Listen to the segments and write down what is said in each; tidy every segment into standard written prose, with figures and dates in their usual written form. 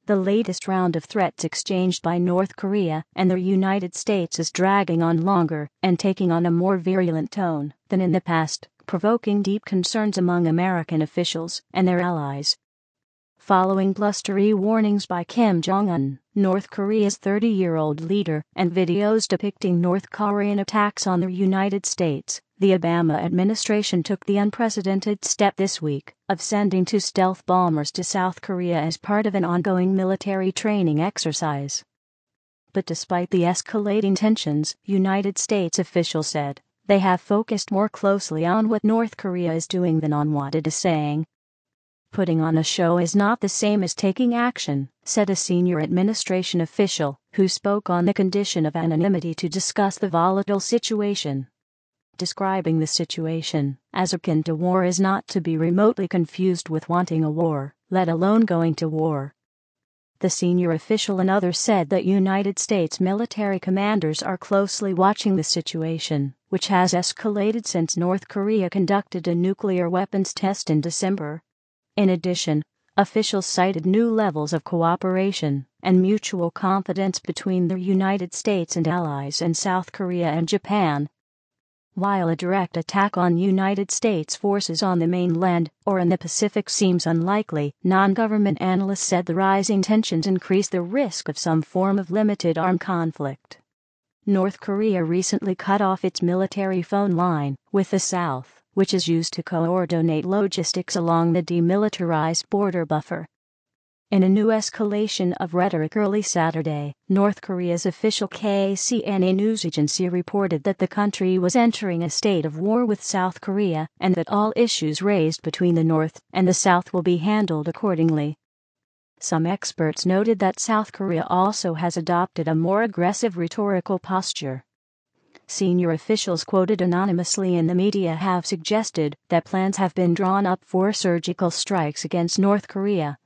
The latest round of threats exchanged by North Korea and the United States is dragging on longer and taking on a more virulent tone than in the past, provoking deep concerns among American officials and their allies. Following blustery warnings by Kim Jong-un, North Korea's 30-year-old leader, and videos depicting North Korean attacks on the United States, the Obama administration took the unprecedented step this week of sending 2 stealth bombers to South Korea as part of an ongoing military training exercise. But despite the escalating tensions, United States officials said they have focused more closely on what North Korea is doing than on what it is saying. Putting on a show is not the same as taking action, said a senior administration official who spoke on the condition of anonymity to discuss the volatile situation. Describing the situation as akin to war is not to be remotely confused with wanting a war, let alone going to war. The senior official and others said that United States military commanders are closely watching the situation, which has escalated since North Korea conducted a nuclear weapons test in December. In addition, officials cited new levels of cooperation and mutual confidence between the United States and allies in South Korea and Japan. While a direct attack on United States forces on the mainland or in the Pacific seems unlikely, non-government analysts said the rising tensions increase the risk of some form of limited armed conflict. North Korea recently cut off its military phone line with the South, which is used to coordinate logistics along the demilitarized border buffer. In a new escalation of rhetoric early Saturday, North Korea's official KCNA news agency reported that the country was entering a state of war with South Korea and that all issues raised between the North and the South will be handled accordingly. Some experts noted that South Korea also has adopted a more aggressive rhetorical posture. Senior officials quoted anonymously in the media have suggested that plans have been drawn up for surgical strikes against North Korea.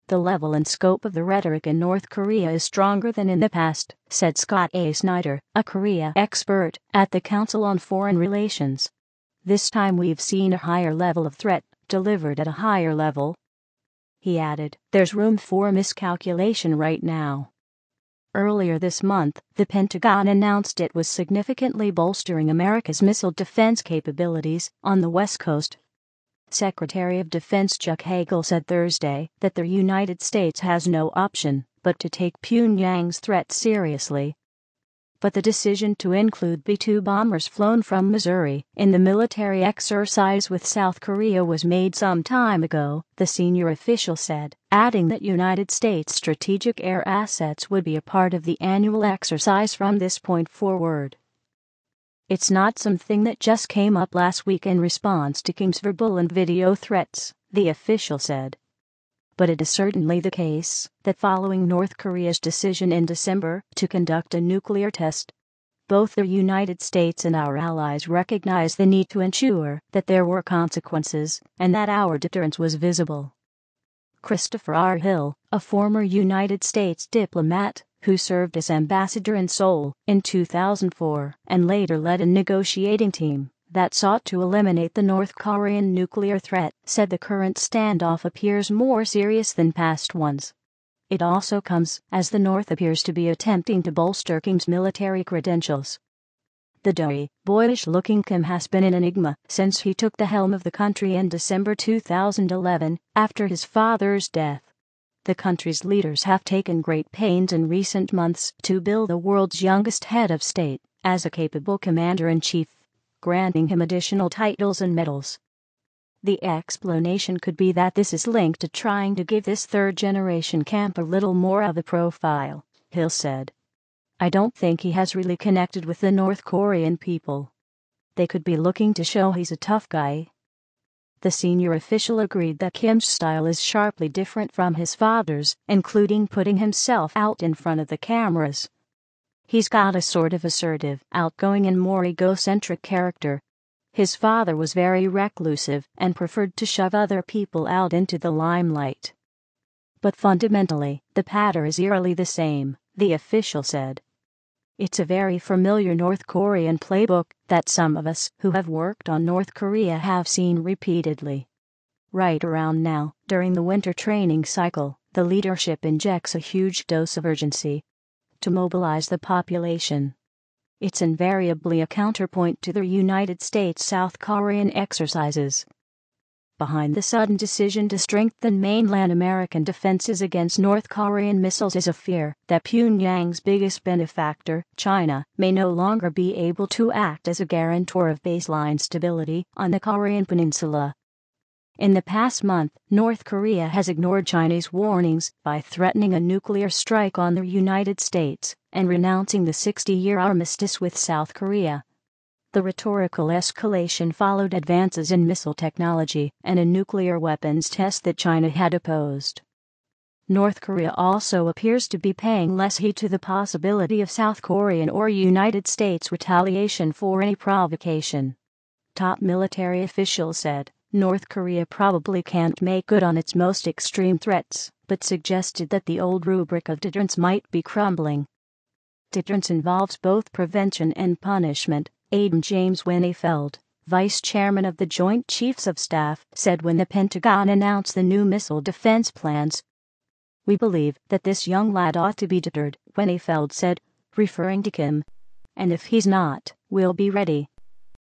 The level and scope of the rhetoric in North Korea is stronger than in the past, said Scott A. Snyder, a Korea expert at the Council on Foreign Relations. This time we've seen a higher level of threat, delivered at a higher level. He added, there's room for miscalculation right now. Earlier this month, the Pentagon announced it was significantly bolstering America's missile defense capabilities on the West Coast. Secretary of Defense Chuck Hagel said Thursday that the United States has no option but to take Pyongyang's threat seriously. But the decision to include B-2 bombers flown from Missouri in the military exercise with South Korea was made some time ago, the senior official said, adding that United States strategic air assets would be a part of the annual exercise from this point forward. It's not something that just came up last week in response to Kim's verbal and video threats, the official said. But it is certainly the case that following North Korea's decision in December to conduct a nuclear test, both the United States and our allies recognized the need to ensure that there were consequences and that our deterrence was visible. Christopher R. Hill, a former United States diplomat who served as ambassador in Seoul in 2004 and later led a negotiating team that sought to eliminate the North Korean nuclear threat, said the current standoff appears more serious than past ones. It also comes as the North appears to be attempting to bolster Kim's military credentials. The doughy, boyish-looking Kim has been an enigma since he took the helm of the country in December 2011 after his father's death. The country's leaders have taken great pains in recent months to build the world's youngest head of state as a capable commander-in-chief, granting him additional titles and medals. The explanation could be that this is linked to trying to give this third-generation camp a little more of a profile, Hill said. I don't think he has really connected with the North Korean people. They could be looking to show he's a tough guy. The senior official agreed that Kim's style is sharply different from his father's, including putting himself out in front of the cameras. He's got a sort of assertive, outgoing and more egocentric character. His father was very reclusive and preferred to shove other people out into the limelight. But fundamentally, the pattern is eerily the same, the official said. It's a very familiar North Korean playbook that some of us who have worked on North Korea have seen repeatedly. Right around now, during the winter training cycle, the leadership injects a huge dose of urgency to mobilize the population. It's invariably a counterpoint to the United States-South Korean exercises. Behind the sudden decision to strengthen mainland American defenses against North Korean missiles is a fear that Pyongyang's biggest benefactor, China, may no longer be able to act as a guarantor of baseline stability on the Korean peninsula. In the past month, North Korea has ignored Chinese warnings by threatening a nuclear strike on the United States and renouncing the 60-year armistice with South Korea. The rhetorical escalation followed advances in missile technology and a nuclear weapons test that China had opposed. North Korea also appears to be paying less heed to the possibility of South Korean or United States retaliation for any provocation. Top military officials said North Korea probably can't make good on its most extreme threats, but suggested that the old rubric of deterrence might be crumbling. Deterrence involves both prevention and punishment, Adam James Winnefeld, vice chairman of the Joint Chiefs of Staff, said when the Pentagon announced the new missile defense plans. "We believe that this young lad ought to be deterred," Winnefeld said, referring to Kim. "And if he's not, we'll be ready."